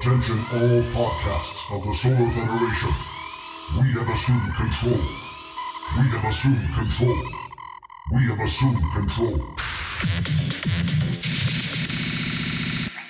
Attention all podcasts of the Solar Federation. We have assumed control. We have assumed control. We have assumed control. The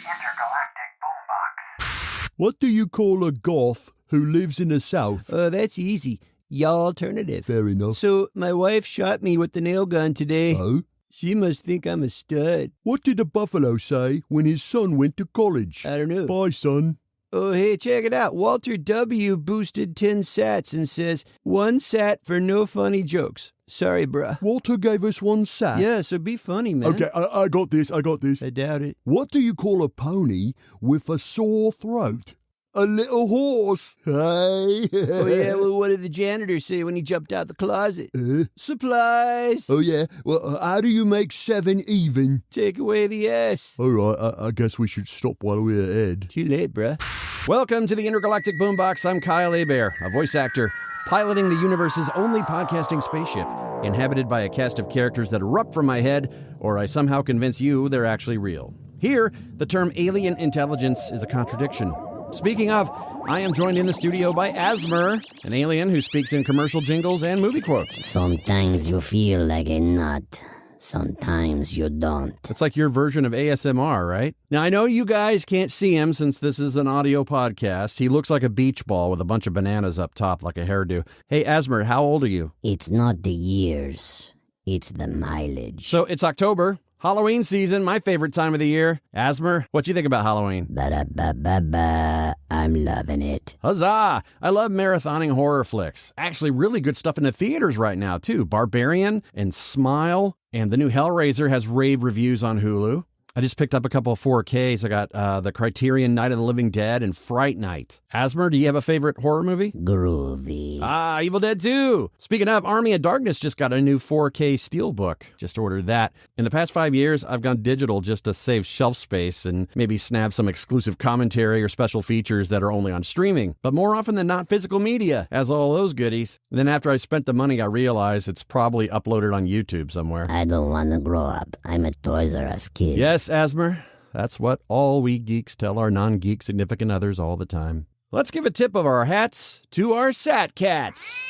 Intergalactic Boombox. What do you call a goth who lives in the south? That's easy. Y'all alternative. Fair enough. So, my wife shot me with the nail gun today. Oh? She must think I'm a stud. What did the buffalo say when his son went to college? I don't know. Bye, son. Oh, hey, check it out. Walter W. boosted 10 sats and says, 1 sat for no funny jokes. Sorry, bruh. Walter gave us 1 sat. Yeah, so be funny, man. Okay, I got this. I doubt it. What do you call a pony with a sore throat? A little horse. Hey. Oh, yeah, well, what did the janitor say when he jumped out the closet? Supplies. Oh, yeah. Well, how do you make 7 even? Take away the S. All right, I guess we should stop while we're ahead. Too late, bruh. Welcome to the Intergalactic Boombox. I'm Kyle Hebert, a voice actor piloting the universe's only podcasting spaceship, inhabited by a cast of characters that erupt from my head, or I somehow convince you they're actually real. Here, the term alien intelligence is a contradiction. Speaking of, I am joined in the studio by Asmer, an alien who speaks in commercial jingles and movie quotes. Sometimes you feel like a nut. Sometimes you don't. It's like your version of ASMR, right? Now, I know you guys can't see him since this is an audio podcast. He looks like a beach ball with a bunch of bananas up top like a hairdo. Hey, Asmer, how old are you? It's not the years. It's the mileage. So it's October. Halloween season, my favorite time of the year. Asmer, what do you think about Halloween? Ba-da-ba-ba-ba. I'm loving it. Huzzah! I love marathoning horror flicks. Actually, really good stuff in the theaters right now, too. Barbarian and Smile, and the new Hellraiser has rave reviews on Hulu. I just picked up a couple of 4Ks. I got the Criterion Night of the Living Dead and Fright Night. Asmer, do you have a favorite horror movie? Groovy. Ah, Evil Dead 2. Speaking of, Army of Darkness just got a new 4K Steelbook. Just ordered that. In the past 5 years, I've gone digital just to save shelf space and maybe snag some exclusive commentary or special features that are only on streaming. But more often than not, physical media has all those goodies. And then after I spent the money, I realized it's probably uploaded on YouTube somewhere. I don't want to grow up. I'm a Toys R Us kid. Yes, Asmer. That's what all we geeks tell our non-geek significant others all the time. Let's give a tip of our hats to our Sat Cats.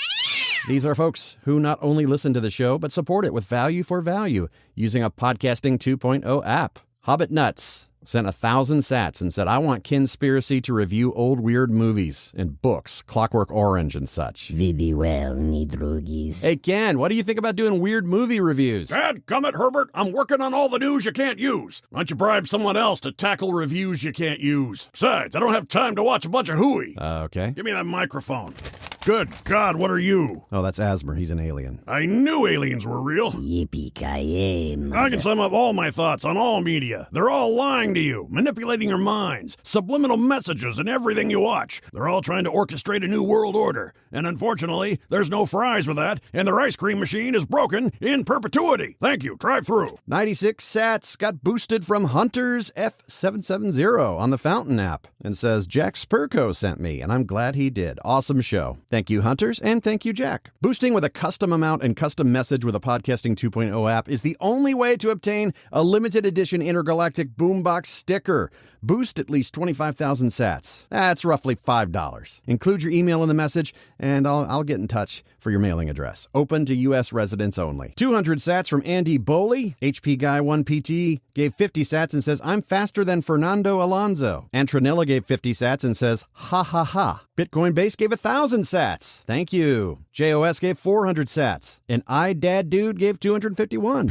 These are folks who not only listen to the show, but support it with value for value using a Podcasting 2.0 app. Hobbit Nuts sent 1,000 sats and said, I want Kinspiracy to review old weird movies and books, Clockwork Orange and such. Vidi well, me droogies. Hey, Ken, what do you think about doing weird movie reviews? Dadgummit, Herbert, I'm working on all the news you can't use. Why don't you bribe someone else to tackle reviews you can't use? Besides, I don't have time to watch a bunch of hooey. Okay. Give me that microphone. Good God, what are you? Oh, that's Asmer. He's an alien. I knew aliens were real. Yippee-ki-yay, I can sum up all my thoughts on all media. They're all lying to you, manipulating your minds, subliminal messages in everything you watch. They're all trying to orchestrate a new world order. And unfortunately, there's no fries with that, and their ice cream machine is broken in perpetuity. Thank you. Drive through. 96 sats got boosted from Hunters F770 on the Fountain app and says, Jack Spurko sent me, and I'm glad he did. Awesome show. Thank you, Hunters, and thank you, Jack. Boosting with a custom amount and custom message with a Podcasting 2.0 app is the only way to obtain a limited edition Intergalactic Boombox sticker. Boost at least 25,000 sats. That's roughly $5. Include your email in the message, and I'll get in touch for your mailing address. Open to U.S. residents only. 200 sats from Andy Boley. HP Guy 1PT gave 50 sats and says, I'm faster than Fernando Alonso. Antronella gave 50 sats and says, ha ha ha. Bitcoin Base gave 1,000 sats. Thank you. JOS gave 400 sats. And iDad Dude gave 251.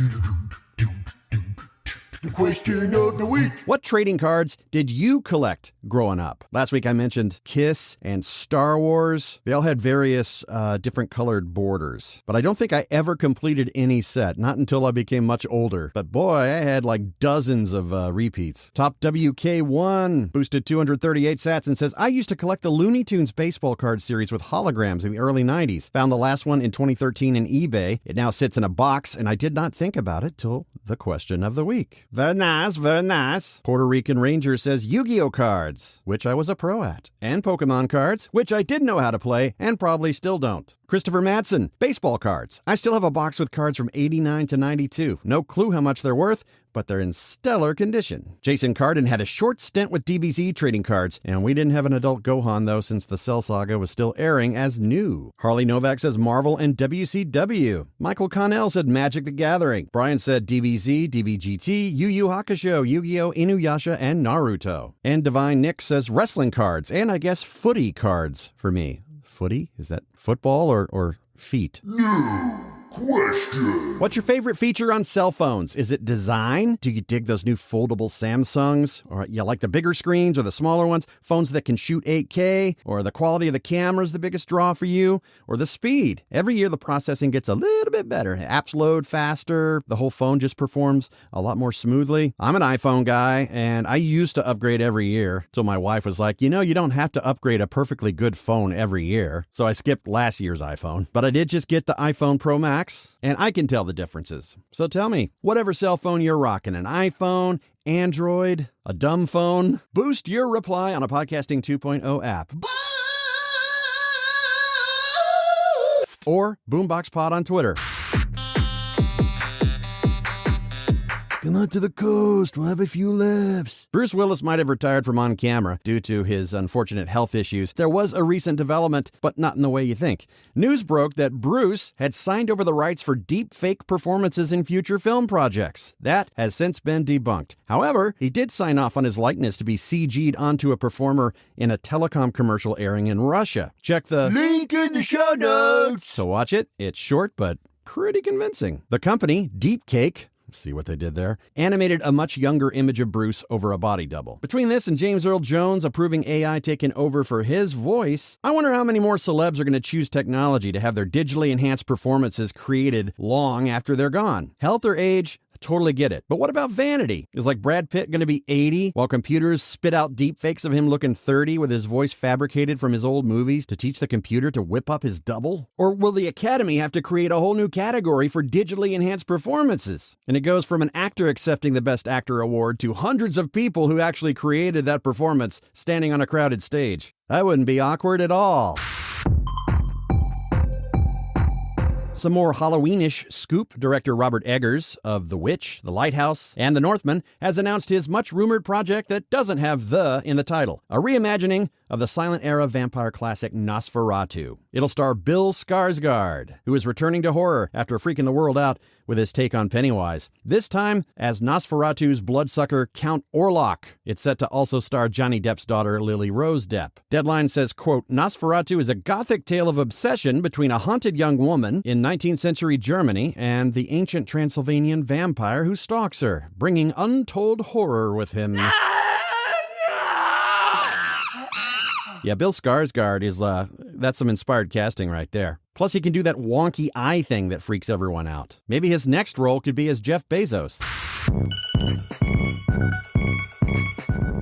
The question of the week. What trading cards did you collect growing up? Last week I mentioned Kiss and Star Wars. They all had various different colored borders. But I don't think I ever completed any set, not until I became much older. But boy, I had like dozens of repeats. Top WK1 boosted 238 sats and says, I used to collect the Looney Tunes baseball card series with holograms in the early 90s. Found the last one in 2013 in eBay. It now sits in a box, and I did not think about it till the question of the week. Very nice, very nice. Puerto Rican Ranger says Yu-Gi-Oh cards, which I was a pro at, and Pokemon cards, which I did know how to play and probably still don't. Christopher Madsen, baseball cards. I still have a box with cards from 89 to 92. No clue how much they're worth, but they're in stellar condition. Jason Carden had a short stint with DBZ trading cards, and we didn't have an adult Gohan, though, since the Cell Saga was still airing as new. Harley Novak says Marvel and WCW. Michael Connell said Magic the Gathering. Brian said DBZ, DBGT, Yu Yu Hakusho, Yu-Gi-Oh!, Inuyasha, and Naruto. And Divine Nick says wrestling cards, and I guess footy cards for me. Footy? Is that football or feet? Question. What's your favorite feature on cell phones? Is it design? Do you dig those new foldable Samsungs? Or you like the bigger screens or the smaller ones? Phones that can shoot 8K? Or the quality of the camera is the biggest draw for you? Or the speed? Every year the processing gets a little bit better. Apps load faster. The whole phone just performs a lot more smoothly. I'm an iPhone guy, and I used to upgrade every year till my wife was like, you don't have to upgrade a perfectly good phone every year. So I skipped last year's iPhone. But I did just get the iPhone Pro Max, and I can tell the differences. So tell me, whatever cell phone you're rocking, an iPhone, Android, a dumb phone, boost your reply on a Podcasting 2.0 app. Or Boombox Pod on Twitter. Come out to the coast, we'll have a few laughs. Bruce Willis might have retired from on camera due to his unfortunate health issues. There was a recent development, but not in the way you think. News broke that Bruce had signed over the rights for deepfake performances in future film projects. That has since been debunked. However, he did sign off on his likeness to be CG'd onto a performer in a telecom commercial airing in Russia. Check the Link in the show notes. to watch it. It's short, but pretty convincing. The company, Deepfake, see what they did there, animated a much younger image of Bruce over a body double. Between this and James Earl Jones approving AI taking over for his voice, I wonder how many more celebs are going to choose technology to have their digitally enhanced performances created long after they're gone. Health or age? Totally get it. But what about vanity? Is like Brad Pitt going to be 80 while computers spit out deepfakes of him looking 30 with his voice fabricated from his old movies to teach the computer to whip up his double? Or will the Academy have to create a whole new category for digitally enhanced performances? And it goes from an actor accepting the Best Actor award to hundreds of people who actually created that performance standing on a crowded stage. That wouldn't be awkward at all. Some more Halloweenish scoop. Director Robert Eggers of The Witch, The Lighthouse, and The Northman has announced his much-rumored project that doesn't have "the" in the title. A reimagining of the silent-era vampire classic Nosferatu. It'll star Bill Skarsgård, who is returning to horror after freaking the world out with his take on Pennywise. This time as Nosferatu's bloodsucker Count Orlok. It's set to also star Johnny Depp's daughter Lily Rose Depp. Deadline says, quote, Nosferatu is a gothic tale of obsession between a haunted young woman in 19th century Germany and the ancient Transylvanian vampire who stalks her, bringing untold horror with him. Yeah, Bill Skarsgård is, that's some inspired casting right there. Plus, he can do that wonky eye thing that freaks everyone out. Maybe his next role could be as Jeff Bezos.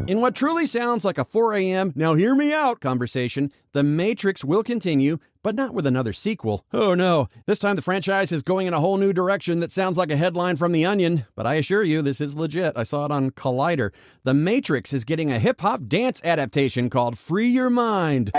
In what truly sounds like a 4 a.m., now hear me out conversation, The Matrix will continue, but not with another sequel. Oh no, this time the franchise is going in a whole new direction that sounds like a headline from The Onion, but I assure you this is legit. I saw it on Collider. The Matrix is getting a hip-hop dance adaptation called Free Your Mind,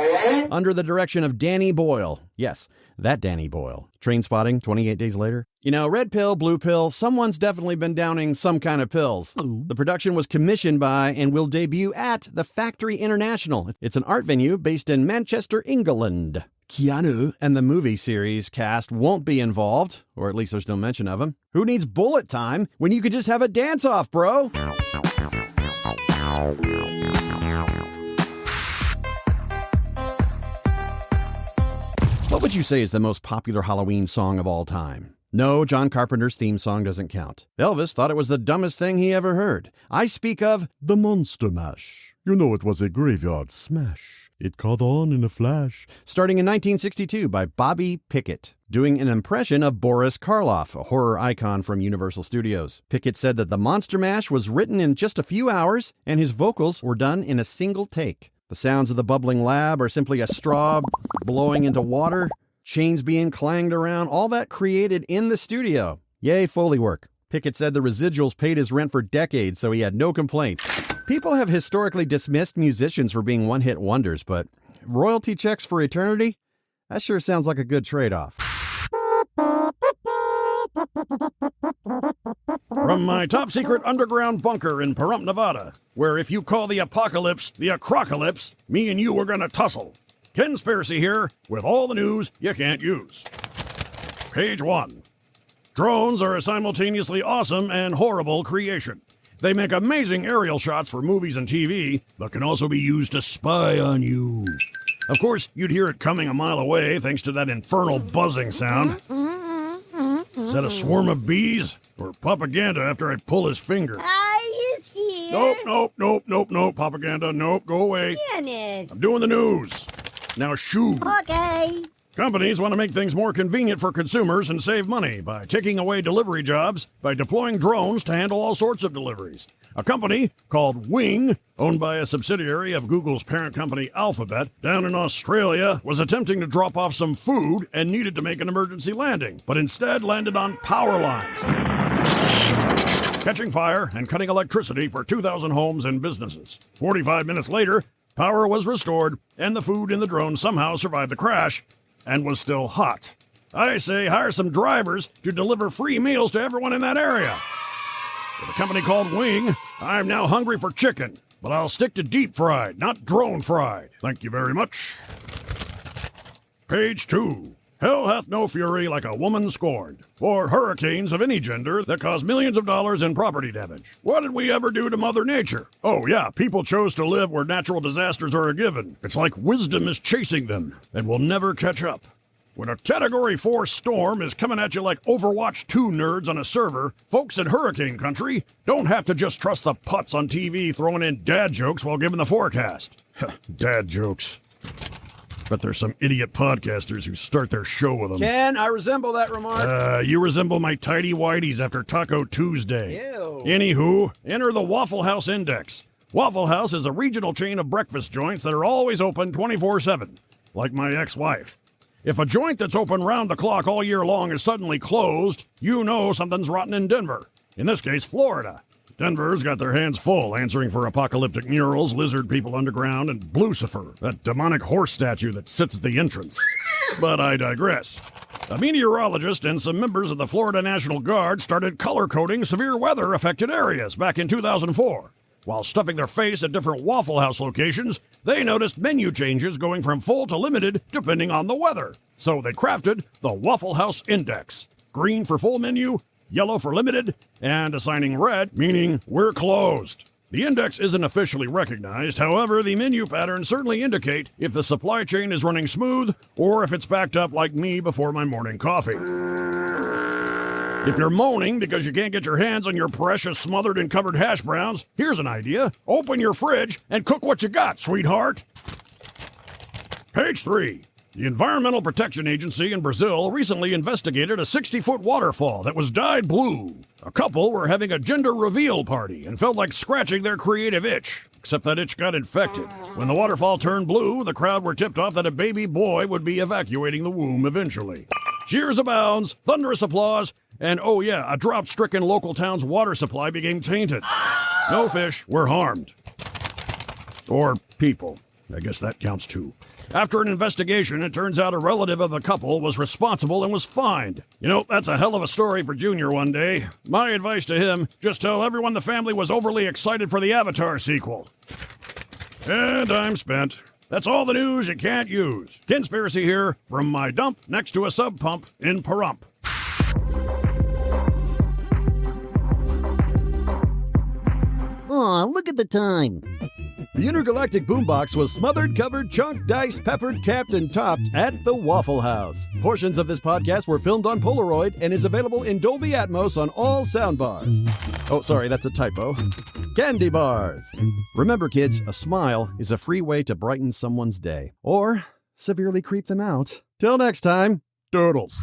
under the direction of Danny Boyle. Yes, that Danny Boyle. Trainspotting, 28 Days Later. You know, red pill, blue pill, someone's definitely been downing some kind of pills. The production was commissioned by and will debut at the Factory International. It's an art venue based in Manchester, England. Keanu and the movie series cast won't be involved, or at least there's no mention of him. Who needs bullet time when you could just have a dance-off, bro? What would you say is the most popular Halloween song of all time? No, John Carpenter's theme song doesn't count. Elvis thought it was the dumbest thing he ever heard. I speak of The Monster Mash. You know it was a graveyard smash. It caught on in a flash. Starting in 1962 by Bobby Pickett, doing an impression of Boris Karloff, a horror icon from Universal Studios. Pickett said that The Monster Mash was written in just a few hours, and his vocals were done in a single take. The sounds of the bubbling lab are simply a straw blowing into water, chains being clanged around, all that created in the studio. Yay, Foley work. Pickett said the residuals paid his rent for decades, so he had no complaints. People have historically dismissed musicians for being one-hit wonders, but royalty checks for eternity? That sure sounds like a good trade-off. From my top-secret underground bunker in Pahrump, Nevada, where if you call the apocalypse the acrocalypse, me and you are gonna tussle. Conspiracy here, with all the news you can't use. Page 1. Drones are a simultaneously awesome and horrible creation. They make amazing aerial shots for movies and TV, but can also be used to spy on you. Of course, you'd hear it coming a mile away thanks to that infernal buzzing sound. Is that a swarm of bees? Or propaganda after I pull his finger? Are you here? Nope, propaganda, nope, go away. Dennis. I'm doing the news. Now shoo. Okay. Companies want to make things more convenient for consumers and save money by taking away delivery jobs by deploying drones to handle all sorts of deliveries. A company called Wing, owned by a subsidiary of Google's parent company Alphabet, down in Australia, was attempting to drop off some food and needed to make an emergency landing, but instead landed on power lines, catching fire and cutting electricity for 2,000 homes and businesses. 45 minutes later, power was restored, and the food in the drone somehow survived the crash and was still hot. I say hire some drivers to deliver free meals to everyone in that area. With a company called Wing, I'm now hungry for chicken, but I'll stick to deep fried, not drone fried. Thank you very much. Page 2. Hell hath no fury like a woman scorned, or hurricanes of any gender that cause millions of dollars in property damage. What did we ever do to Mother Nature? Oh yeah, people chose to live where natural disasters are a given. It's like wisdom is chasing them, and will never catch up. When a Category 4 storm is coming at you like Overwatch 2 nerds on a server, folks in hurricane country don't have to just trust the putz on TV throwing in dad jokes while giving the forecast. Dad jokes. But there's some idiot podcasters who start their show with them. Ken, I resemble that remark. You resemble my tidy whities after Taco Tuesday. Ew. Anywho, enter the Waffle House Index. Waffle House is a regional chain of breakfast joints that are always open 24/7, like my ex-wife. If a joint that's open round the clock all year long is suddenly closed, you know something's rotten in Denver. In this case, Florida. Denver's got their hands full answering for apocalyptic murals, lizard people underground, and Blucifer, that demonic horse statue that sits at the entrance. But I digress. A meteorologist and some members of the Florida National Guard started color-coding severe weather-affected areas back in 2004. While stuffing their face at different Waffle House locations, they noticed menu changes going from full to limited depending on the weather. So they crafted the Waffle House Index. Green for full menu, yellow for limited, and assigning red, meaning we're closed. The index isn't officially recognized, however, the menu patterns certainly indicate if the supply chain is running smooth or if it's backed up like me before my morning coffee. If you're moaning because you can't get your hands on your precious smothered and covered hash browns, here's an idea. Open your fridge and cook what you got, sweetheart. Page 3. The Environmental Protection Agency in Brazil recently investigated a 60-foot waterfall that was dyed blue. A couple were having a gender reveal party and felt like scratching their creative itch, except that itch got infected. When the waterfall turned blue, the crowd were tipped off that a baby boy would be evacuating the womb eventually. Cheers abounds, thunderous applause, and oh yeah, a drought-stricken local town's water supply became tainted. No fish were harmed. Or people. I guess that counts too. After an investigation, it turns out a relative of the couple was responsible and was fined. You know, that's a hell of a story for Junior one day. My advice to him, just tell everyone the family was overly excited for the Avatar sequel. And I'm spent. That's all the news you can't use. Conspiracy here from my dump next to a sub pump in Pahrump. Aw, look at the time. The Intergalactic Boombox was smothered, covered, chunked, diced, peppered, capped, and topped at the Waffle House. Portions of this podcast were filmed on Polaroid and is available in Dolby Atmos on all soundbars. Oh, sorry, that's a typo. Candy bars. Remember, kids, a smile is a free way to brighten someone's day or severely creep them out. Till next time, doodles.